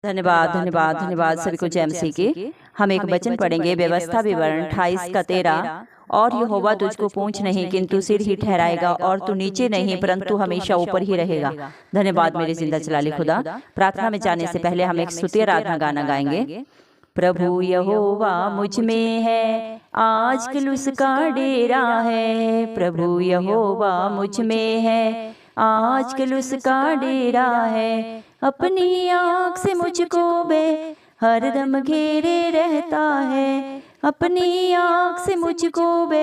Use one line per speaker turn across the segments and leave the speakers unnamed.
धन्यवाद धन्यवाद धन्यवाद सभी को जय मसीह की। हम एक वचन पढ़ेंगे व्यवस्था विवरण 28 का 13। और यहोवा तुझको पूंछ नहीं किंतु सिर ही ठहराएगा, और तू नीचे नहीं परंतु हमेशा ऊपर ही रहेगा। धन्यवाद मेरे जिंदा चलाली खुदा। प्रार्थना में जाने से पहले हम एक स्तुति आराधना गाना गाएंगे। प्रभु यहोवा मुझ में है, आजकल उसका डेरा है। प्रभु यहोवा मुझ में है, आजकल उसका डेरा है। अपनी आँख से मुझको बे हरदम घेरे रहता है। अपनी आँख से मुझको बे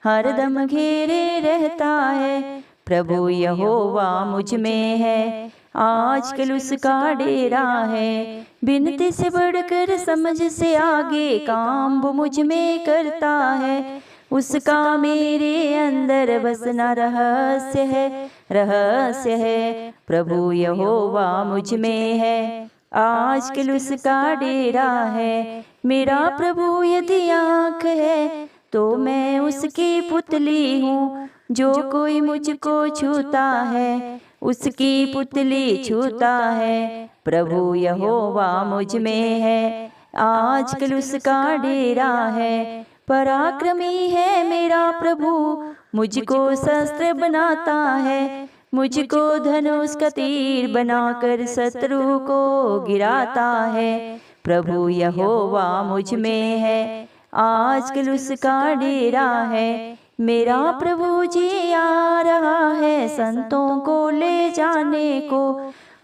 हरदम घेरे रहता है। प्रभु यहोवा मुझ में है, आजकल उसका डेरा है। बिनती से बढ़कर समझ से आगे काम वो मुझ में करता है। उसका मेरे अंदर बसना रहस्य है, रहस्य है। प्रभु यहोवा मुझ में है, आजकल उसका डेरा है। मेरा प्रभु यदि आँख है तो मैं उसकी पुतली हूँ। जो कोई मुझको छूता है उसकी पुतली छूता है। प्रभु यहोवा मुझ में है, आजकल उसका डेरा है। पराक्रमी है मेरा प्रभु, मुझको शस्त्र बनाता है। मुझको धनुष का तीर बनाकर शत्रु को गिराता है। प्रभु यहोवा मुझ में है, आजकल उसका डेरा है। मेरा प्रभु जी आ रहा है संतों को ले जाने को।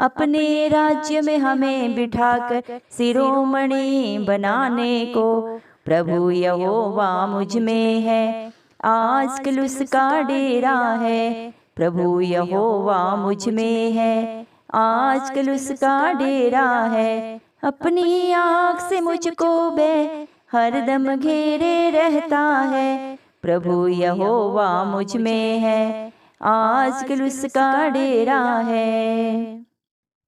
अपने राज्य में हमें बिठाकर शिरोमणि बनाने को। प्रभु यहोवा मुझ में है, आजकल उसका डेरा है। प्रभु यहोवा मुझ में है, आजकल उसका डेरा है। अपनी आँख से मुझको बे हरदम घेरे रहता है। प्रभु यहोवा मुझ में है, आजकल उसका डेरा है।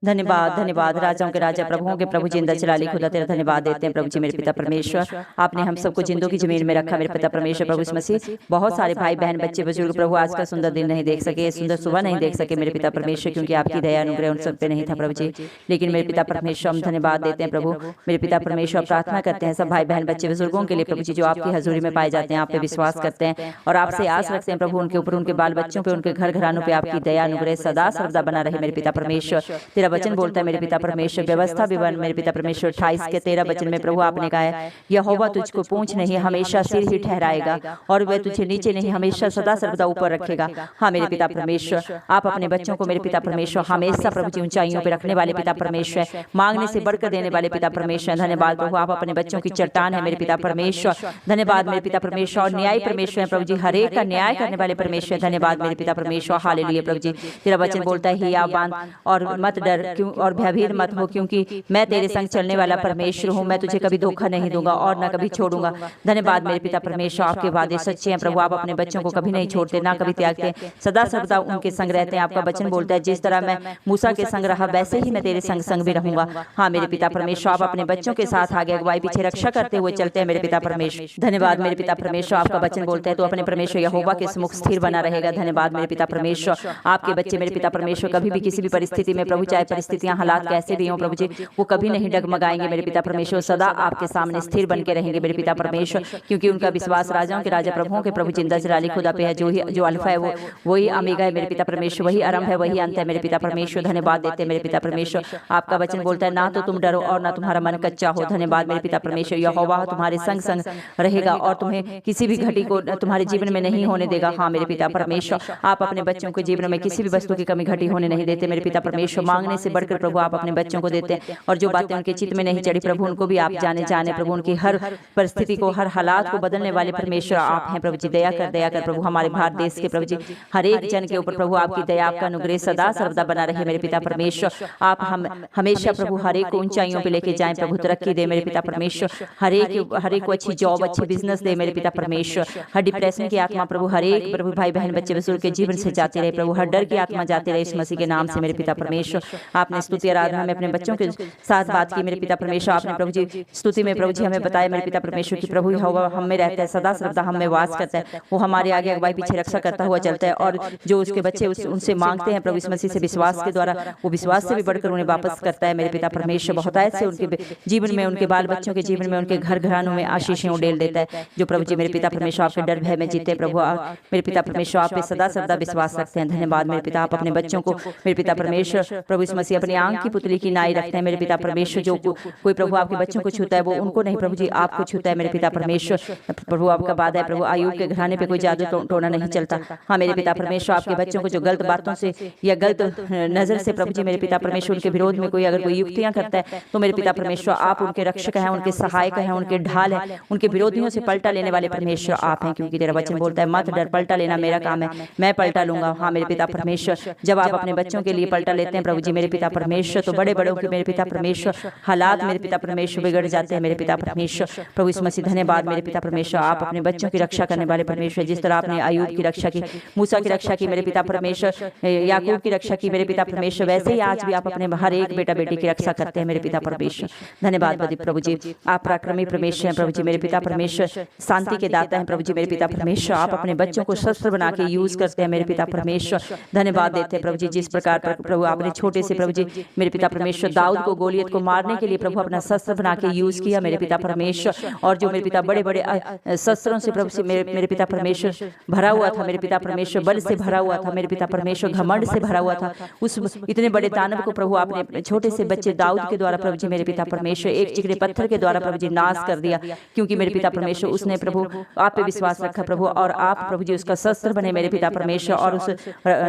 धन्यवाद धन्यवाद राजाओं के राजा प्रभुओं के प्रभु जिंदा चलाली खुदा तेरा धन्यवाद देते हैं प्रभु जी मेरे पिता परमेश्वर। आपने हम सबको जिंदों की जमीन में रखा मेरे पिता परमेश्वर। प्रभु यीशु मसीह बहुत सारे भाई बहन बच्चे बुजुर्ग प्रभु आज का सुंदर दिन नहीं देख सके, सुंदर सुबह नहीं देख सके मेरे पिता परमेश्वर, क्योंकि आपकी दया अनुग्रह उन सब पे नहीं था प्रभु जी। लेकिन मेरे पिता परमेश्वर हम धन्यवाद देते हैं प्रभु मेरे पिता परमेश्वर। प्रार्थना करते हैं सब भाई बहन बच्चे बुजुर्गों के लिए प्रभु जी, जो आपकी हजूरी में पाए जाते हैं, आप पे विश्वास करते हैं और आपसे आस रखते हैं प्रभु। उनके ऊपर, उनके बाल बच्चों पे, उनके घर घरानों पे आपकी दया अनुग्रह सदा सर्वदा बना रहे मेरे पिता परमेश्वर। तेरा वचन बोलता है मेरे पिता परमेश्वर, व्यवस्था विवरण मेरे पिता परमेश्वर 28 के 13 वचन में प्रभु आपने कहा है, यहोवा तुझको पूंछ नहीं हमेशा सिर ही ठहराएगा, और वह तुझे नीचे नहीं हमेशा सदा सर्वदा ऊपर रखेगा। हाँ मेरे पिता परमेश्वर, आप अपने बच्चों को मेरे पिता परमेश्वर हमेशा प्रभु जी ऊंचाइयों पर रखने वाले पिता परमेश्वर, मांगने से बढ़कर देने वाले पिता परमेश्वर। धन्यवाद प्रभु, आप अपने बच्चों की चट्टान है मेरे पिता परमेश्वर। धन्यवाद मेरे पिता परमेश्वर, और न्याय परमेश्वर है प्रभु जी, हर एक का न्याय करने वाले परमेश्वर। धन्यवाद मेरे पिता परमेश्वर, हालेलुया प्रभु जी। तेरा वचन बोलता है हिया बांध और मत डर क्यों और भयभीत मत हो, क्योंकि मैं तेरे संग चलने वाला परमेश्वर हूँ। मैं तुझे कभी धोखा नहीं दूंगा और न कभी छोड़ूंगा। धन्यवाद मेरे पिता परमेश्वर, आपके वादे सच्चे हैं प्रभु। आप अपने बच्चों को कभी नहीं छोड़ते, ना कभी त्यागते, सदा सर्वदा उनके संग रहते हैं। आपका वचन बोलता है जिस तरह मैं मूसा के संग रहा वैसे ही मैं तेरे संग संग भी रहूंगा। हाँ मेरे पिता परमेश्वर, आप अपने बच्चों के साथ आगे अगुवाई पीछे रक्षा करते हुए चलते हैं मेरे पिता परमेश्वर। धन्यवाद मेरे पिता परमेश्वर, आपका वचन बोलता है तो अपने परमेश्वर यहोवा के सम्मुख स्थिर बना रहेगा। धन्यवाद मेरे पिता परमेश्वर, आपके बच्चे मेरे पिता परमेश्वर कभी भी किसी भी परिस्थिति में प्रभु, चाहे परिस्थितियां हालात कैसे भी हों प्रभु जी, वो कभी नहीं डगमगाएंगे मेरे पिता परमेश्वर। सदा आपके सामने स्थिर बन के रहेंगे मेरे पिता परमेश्वर, क्योंकि उनका विश्वास राजाओं के राजा प्रभुओं के प्रभु जिंदा जलाली खुदा पे है, जो अल्फा है वो वही अमीगा है मेरे पिता परमेश्वर, वही आरंभ है वही अंत है मेरे पिता परमेश्वर। धन्यवाद देते हैं मेरे पिता परमेश्वर, आपका वचन बोलता है ना तो तुम डरो और ना तुम्हारा मन कच्चा हो। धन्यवाद मेरे पिता परमेश्वर, यहोवा तुम्हारे संग संग रहेगा और तुम्हें किसी भी घटी को तुम्हारे जीवन में नहीं होने देगा। हाँ मेरे पिता परमेश्वर, आप अपने बच्चों के जीवन में किसी भी वस्तु की कमी घटी होने नहीं देते मेरे पिता परमेश्वर। मांगने से बढ़कर प्रभु आप अपने बच्चों को देते हैं, और जो बातें उनके चित्त में नहीं चढ़ी प्रभु उनको भी आप जाने प्रभु। उनकी हर परिस्थिति को, हर हालात को बदलने वाले परमेश्वर आप हैं प्रभु जी। दया कर प्रभु हमारे भारत देश के प्रभु जी, हर एक जन के ऊपर प्रभु आपकी दया, आपका अनुग्रह सदा सर्वदा बना रहे मेरे पिता परमेश्वर। आप हम हमेशा प्रभु हर एक को ऊंचाइयों पे लेके जाएं प्रभु, तरक्की दे मेरे पिता परमेश्वर। हर एक को अच्छी जॉब, अच्छी बिजनेस दे मेरे पिता परमेश्वर। हर डिप्रेशन की आत्मा प्रभु हर एक प्रभु भाई बहन बच्चे बुजुर्ग के जीवन से जाते रहे प्रभु, हर डर की आत्मा जाते रहे इस मसीह के नाम से मेरे पिता परमेश्वर। आपने स्तुति आराधना में अपने बच्चों के साथ बात की मेरे पिता परमेश्वर। आपने प्रभु जी स्तुति में प्रभु जी हमें बताया मेरे पिता परमेश्वर की प्रभु यहोवा हम में रहता है, सदा सर्वदा हम में वास करता है, वो हमारे आगे अगुवाई पीछे रक्षा करता हुआ चलता है। और जो उसके बच्चे उनसे मांगते हैं प्रभु इस मसीह से विश्वास के द्वारा, वो विश्वास से भी बढ़कर उन्हें वापस करता है मेरे पिता परमेश्वर। बहुतायत से उनके जीवन में, उनके बाल बच्चों के जीवन में, उनके घर घरानों में आशीषें उड़ेल देता है। जो प्रभु जी मेरे पिता परमेश्वर आपके डर भय में जीते प्रभु, मेरे पिता परमेश्वर आप पे सदा सर्वदा विश्वास रखते हैं। धन्यवाद मेरे पिता, आप अपने बच्चों को मेरे पिता परमेश्वर प्रभु इस मसीह अपनी आंख की पुतली की नाई रखते हैं मेरे पिता परमेश्वर। जो कोई प्रभु आपके बच्चों को छूता है वो उनको नहीं प्रभु जी आपको छूता है मेरे पिता परमेश्वर। प्रभु आपका वादा है प्रभु, आयुब के घराने पे कोई जादू टोना नहीं चलता। हाँ मेरे पिता परमेश्वर, आपके बच्चों को जो गलत बातों से या गलत नजर से प्रभु जी मेरे पिता परमेश्वर उनके विरोध में कोई अगर कोई युक्तियां करता है तो मेरे पिता परमेश्वर आप उनके रक्षक हैं, उनके सहायक हैं, उनके ढाल हैं, उनके विरोधियों से पलटा लेने वाले परमेश्वर आप हैं। क्योंकि तेरा वचन बोलता है मत डर, पलटा लेना मेरा काम है, मैं पलटा लूंगा। हाँ मेरे पिता परमेश्वर, जब आप अपने बच्चों के लिए पलटा लेते हैं प्रभु जी मेरे पिता परमेश्वर, तो बड़े बड़ों के मेरे पिता परमेश्वर हालात मेरे पिता परमेश्वर बिगड़ जाते हैं मेरे पिता परमेश्वर। प्रभु इस मसीह धन्यवाद मेरे पिता परमेश्वर, आप अपने बच्चों की रक्षा करने वाले परमेश्वर। जिस तरह आपने आयुब की रक्षा की, मूसा की रक्षा की मेरे पिता परमेश्वर, याकूब की रक्षा की मेरे पिता परमेश्वर, वैसे ही आज भी आप अपने हर एक बेटा बेटी की रक्षा करते हैं मेरे पिता परमेश्वर। धन्यवाद प्रभु जी, आप पराक्रमी परमेश्वर हैं प्रभु जी मेरे पिता परमेश्वर, शांति के दाता हैं प्रभु जी मेरे पिता परमेश्वर। आप अपने बच्चों को शस्त्र बना के यूज करते हैं मेरे पिता परमेश्वर। धन्यवाद देते हैं प्रभु जी, जिस प्रकार प्रभु आपने छोटे से प्रभु जी मेरे पिता परमेश्वर दाऊद को गोलियत को मारने के लिए प्रभु अपना शस्त्र बना के यूज किया मेरे पिता परमेश्वर। और जो मेरे पिता बड़े बड़े शस्त्रों से प्रभु से मेरे पिता परमेश्वर भरा हुआ था मेरे पिता परमेश्वर, बल से भरा हुआ था मेरे पिता परमेश्वर, घमंड से भरा हुआ था, उस इतने बड़े दानव को प्रभु आपने छोटे से बच्चे दाऊद के द्वारा प्रभु जी मेरे पिता परमेश्वर एक चिकने पत्थर के द्वारा प्रभु जी नाश कर दिया। क्योंकि मेरे पिता परमेश्वर उसने प्रभु आप पे विश्वास रखा प्रभु, और आप प्रभु जी उसका शस्त्र बने मेरे पिता परमेश्वर, और उस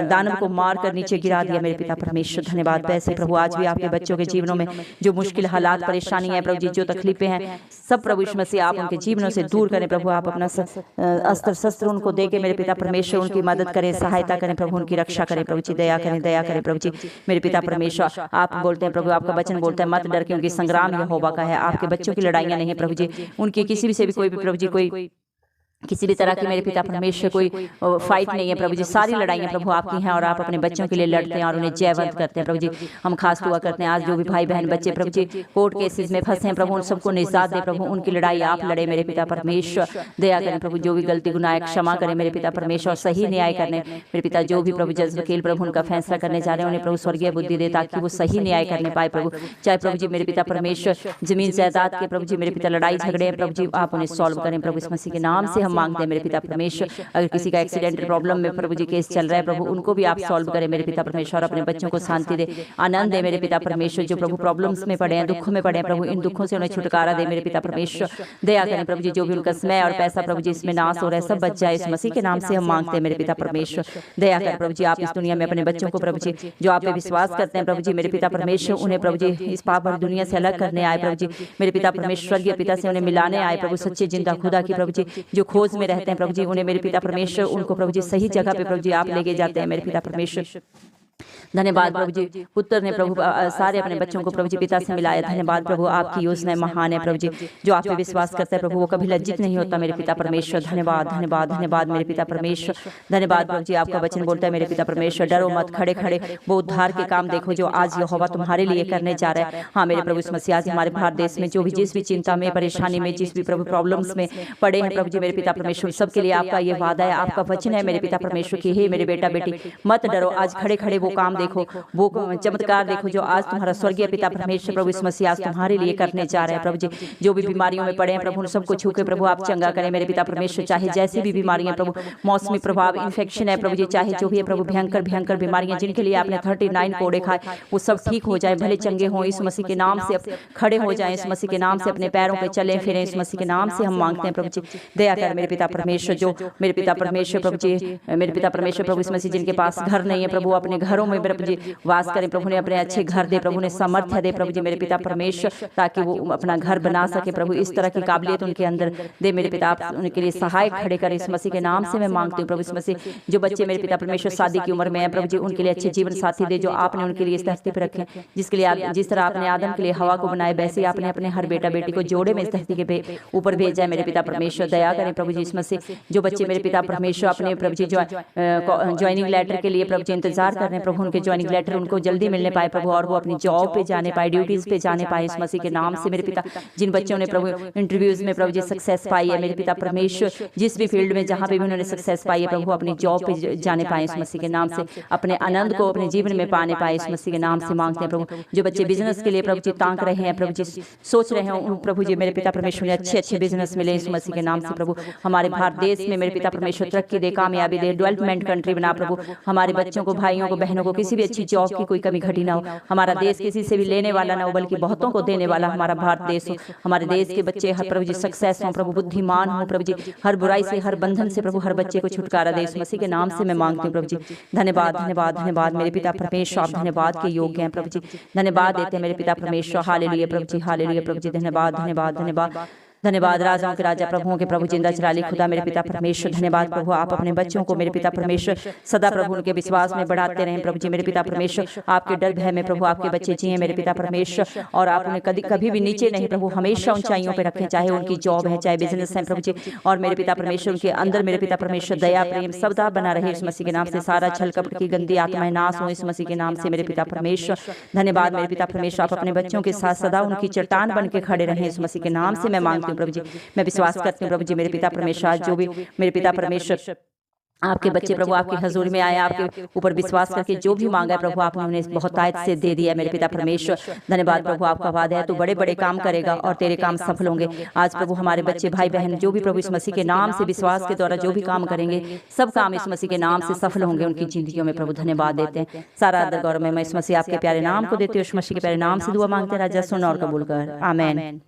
दानव को मार कर नीचे गिरा दिया मेरे पिता परमेश्वर। धन्यवाद पैसे प्रभु, आज भी आपके बच्चों के जीवनों में जो मुश्किल हालात परेशानी है प्रभु जी, जो तकलीफें हैं सब प्रभु यीशु मसीह आप उनके जीवनों से दूर करें प्रभु। आप अपना अस्त्र शस्त्र उनको देके मेरे पिता परमेश्वर उनकी मदद करें, सहायता करें प्रभु, उनकी रक्षा करें प्रभु जी, दया करें प्रभु जी मेरे पिता परमेश्वर। आप बोलते हैं प्रभु, आपका वचन बोलता है मत डर क्योंकि संग्राम यहोवा का है। आपके बच्चों की लड़ाइयां नहीं है प्रभु जी, उनकी किसी भी से भी कोई भी प्रभु जी कोई किसी भी तरह की मेरे पिता परमेश्वर कोई फाइट नहीं है प्रभु जी, सारी लड़ाइयां प्रभु आपकी हैं और आप अपने बच्चों के लिए लड़ते हैं और उन्हें जयवंत करते हैं प्रभु जी। हम खास दुआ करते हैं आज जो भी भाई बहन बच्चे प्रभु जी कोर्ट केसेस में फंसे हैं प्रभु, उन सबको निजात दे प्रभु, उनकी लड़ाई आप लड़े मेरे पिता परमेश्वर। दया करें प्रभु, जो भी गलती गुनाह क्षमा करें मेरे पिता परमेश्वर, सही न्याय करने मेरे पिता जो भी प्रभु जज वकील प्रभु उनका फैसला करने जा रहे हैं उन्हें प्रभु स्वर्गीय बुद्धि दे ताकि वो सही न्याय करने पाए प्रभु। चाहे प्रभु जी मेरे पिता परमेश्वर जमीन जायदाद के प्रभु जी मेरे पिता लड़ाई झगड़े हैं प्रभु जी, आप उन्हें सॉल्व करें प्रभु, इस मसीह के नाम से हम मांगते हैं मेरे पिता परमेश्वर। अगर किसी का एक्सीडेंट प्रॉब्लम में प्रभु जी केस चल रहा है प्रभु, उनको भी आप सॉल्व करें मेरे पिता परमेश्वर, अपने बच्चों को शांति दे, आनंद दे मेरे पिता परमेश्वर। जो प्रभु प्रॉब्लम्स में पड़े हैं, दुखों में पड़े हैं प्रभु, इन दुखों से उन्हें छुटकारा दे मेरे पिता परमेश्वर। दया करें प्रभु जी, जो भी उनका समय और पैसा प्रभु जी इसमें नाश हो रहा है सब बच जाए, इस मसीह के नाम से हम मांगते हैं मेरे पिता परमेश्वर। दया करें प्रभु जी, आप इस दुनिया में अपने बच्चों को प्रभु जी जो आप पे विश्वास करते हैं प्रभु जी मेरे पिता परमेश्वर, उन्हें प्रभु जी इस पाप और दुनिया से अलग करने आए प्रभु जी मेरे पिता परमेश्वर, स्वर्गीय पिता से उन्हें मिलाने आए प्रभु, सच्चे जिंदा खुदा की प्रभु जी जो खोज में रहते हैं प्रभु जी, उन्हें मेरे पिता परमेश्वर उनको प्रभु जी सही जगह पे प्रभु जी आप लेके जाते हैं मेरे पिता परमेश्वर। धन्यवाद प्रभु जी, पुत्र ने प्रभु सारे अपने बच्चों को प्रभु जी पिता से मिलाया। धन्यवाद प्रभु, आपकी योजना महान है प्रभु जी, जो आप पे विश्वास करता है प्रभु वो कभी लज्जित नहीं होता मेरे पिता परमेश्वर। धन्यवाद धन्यवाद धन्यवाद मेरे पिता परमेश्वर। धन्यवाद प्रभु जी, आपका वचन बोलता है मेरे पिता परमेश्वर डरो मत, खड़े खड़े वो उद्धार के काम देखो जो आज यहोवा तुम्हारे लिए करने जा रहा है। हाँ मेरे प्रभु, इस मसीह आज हमारे भारत देश में जो भी जिस भी चिंता में परेशानी में जिस भी प्रभु प्रॉब्लम्स में पड़े हैं प्रभु जी मेरे पिता परमेश्वर, सबके लिए आपका ये वादा है, आपका वचन है मेरे पिता परमेश्वर की हे मेरे बेटा बेटी मत डरो, आज खड़े खड़े वो काम देखो, वो चमत्कार देखो जो आज तुम्हारा स्वर्गीय पिता परमेश्वर प्रभु इस मसीह आज तुम्हारे लिए करने जा रहे हैं प्रभु जी। जो भी बीमारियों में पड़े हैं प्रभु उन सबको छू के प्रभु आप चंगा करें मेरे पिता परमेश्वर, चाहे जैसी भी बीमारियां प्रभु मौसमी प्रभाव इन्फेक्शन है प्रभु जी, चाहे जो भी है प्रभु भयंकर भयंकर बीमारियां जिनके लिए आपने 39 कोड़े खाए वो सब ठीक हो जाए, भले चंगे हों इस मसीह के नाम से, खड़े हो जाए इस मसीह के नाम से, अपने पैरों पे चले फिरें इस मसीह के नाम से हम मांगते हैं प्रभु जी। दया कर मेरे पिता परमेश्वर, जो मेरे पिता परमेश्वर प्रभु जी मेरे पिता परमेश्वर प्रभु इस मसीह जिनके पास घर नहीं है प्रभु अपने घरों में प्रभु जी वास करें प्रभु ने, अपने अच्छे घर दे प्रभु ने, सामर्थ्य दे प्रभु जी मेरे पिता परमेश्वर, ताकि वो अपना घर बना सके प्रभु, इस तरह की काबिलियत उनके अंदर दे मेरे पिता, आप उनके लिए सहायक खड़े करें इस मसीह के नाम से मैं मांगती हूँ प्रभु। इस मसीह जो बच्चे मेरे पिता परमेश्वर शादी की उम्र में है प्रभु जी उनके लिए अच्छे जीवन साथी दे जो आपने उनके लिए इस धरती पर रखे, जिसके लिए जिस तरह आपने आदम के लिए हवा को बनाया वैसे ही आपने अपने हर बेटा बेटी को जोड़े में इस धरती के ऊपर भेजा है मेरे पिता परमेश्वर। दया करें प्रभु जी, इस मसीह जो बच्चे मेरे पिता परमेश्वर अपने प्रभु जी ज्वाइनिंग लेटर के लिए प्रभु जी इंतजार कर रहे हैं प्रभु उनके ज्वाइनिंग लेटर उनको जल्दी मिलने पाए प्रभु, और वो अपनी जॉब पे जाने पाए, ड्यूटीज पे जाने पाए इस मसीह के नाम से मेरे पिता। जिन बच्चों ने प्रभु इंटरव्यूज में प्रभु जी सक्सेस पाई है मेरे पिता परमेश्वर, जिस भी फील्ड में जहाँ पे भी उन्होंने सक्सेस पाई है प्रभु, अपनी जॉब पे जाने पाए इस मसीह के नाम से, अपने आनंद को अपने जीवन में पाने पाए इस मसीह के नाम से मांगते हैं प्रभु। जो बच्चे बिजनेस के लिए प्रभु जी ताक रहे हैं प्रभु जी, सोच रहे हैं प्रभु जी मेरे पिता परमेश्वर ने अच्छे बिजनेस मिले इस मसीह के नाम से प्रभु। हमारे भारत देश में मेरे पिता परमेश्वर तरक्की दे, कामयाबी दे, डेवलपमेंट कंट्री बना प्रभु। हमारे बच्चों को, भाइयों को, बहनों को किसी भी अच्छी जॉब की कोई कमी घटी ना हो। हमारा देश किसी से भी लेने वाला ना हो बल्कि बहुतों को देने वाला हमारा भारत देश हो। हमारे देश के बच्चे हर प्रभु जी सक्सेस हो प्रभु, बुद्धिमान हो प्रभु जी, हर बुराई से, हर बंधन से प्रभु हर बच्चे को छुटकारा दे इस मसीह के नाम से मैं मांगती हूँ प्रभु जी। धन्यवाद धन्यवाद धन्यवाद मेरे पिता परमेश्वर, आप धन्यवाद के योग्य हैं प्रभु जी। धन्यवाद देते हैं मेरे पिता परमेश्वर, हालेलुया प्रभु जी, हालेलुया प्रभु जी। धन्यवाद धन्यवाद धन्यवाद धन्यवाद राजाओं के राजा प्रभुओं के प्रभु जिंदा चिराली खुदा मेरे पिता परमेश्वर। धन्यवाद प्रभु, आप अपने बच्चों को मेरे पिता परमेश्वर सदा प्रभु उनके विश्वास में बढ़ाते रहें प्रभु जी मेरे पिता परमेश्वर। आपके डर भय में प्रभु आपके बच्चे जिए मेरे पिता परमेश्वर, और आप उन्हें कभी भी नीचे नहीं प्रभु, हमेशा ऊंचाइयों पे रखें, चाहे उनकी जॉब है चाहे बिजनेस है प्रभु जी। और मेरे पिता परमेश्वर उनके अंदर मेरे पिता परमेश्वर दया प्रेम सदा बना रहे इस मसीह के नाम से। सारा छल कपट की गंदी आत्माएं नाश हो इस मसीह के नाम से मेरे पिता परमेश्वर। धन्यवाद मेरे पिता परमेश्वर, आप अपने बच्चों के साथ सदा उनकी चट्टान बन के खड़े रहें इस मसीह के नाम से मैं मांगती हूँ प्रभु जी। मैं विश्वास करती हूँ प्रभु जी मेरे पिता परमेश्वर, जो भी मेरे पिता परमेश्वर आपके बच्चे प्रभु आपकी हजूरी में आए, आपके ऊपर विश्वास करके जो भी मांगा है प्रभु आपने उन्हें बहुतायत से दे दिया मेरे पिता परमेश्वर। धन्यवाद प्रभु, आपका वादा है तो बड़े बड़े काम करेगा और तेरे काम सफल होंगे। आज प्रभु हमारे बच्चे भाई बहन जो भी प्रभु इस मसीह के नाम से विश्वास के द्वारा जो भी काम करेंगे, सब काम इस मसीह के नाम से सफल होंगे उनकी जिंदगियों में प्रभु। धन्यवाद देते हैं, सारा आदर गौरव मैं इस मसीह आपके प्यारे नाम को देते हुए, इस मसीह के प्यारे नाम से दुआ मांगते हैं राजा, सुन और कबूल कर, आमीन।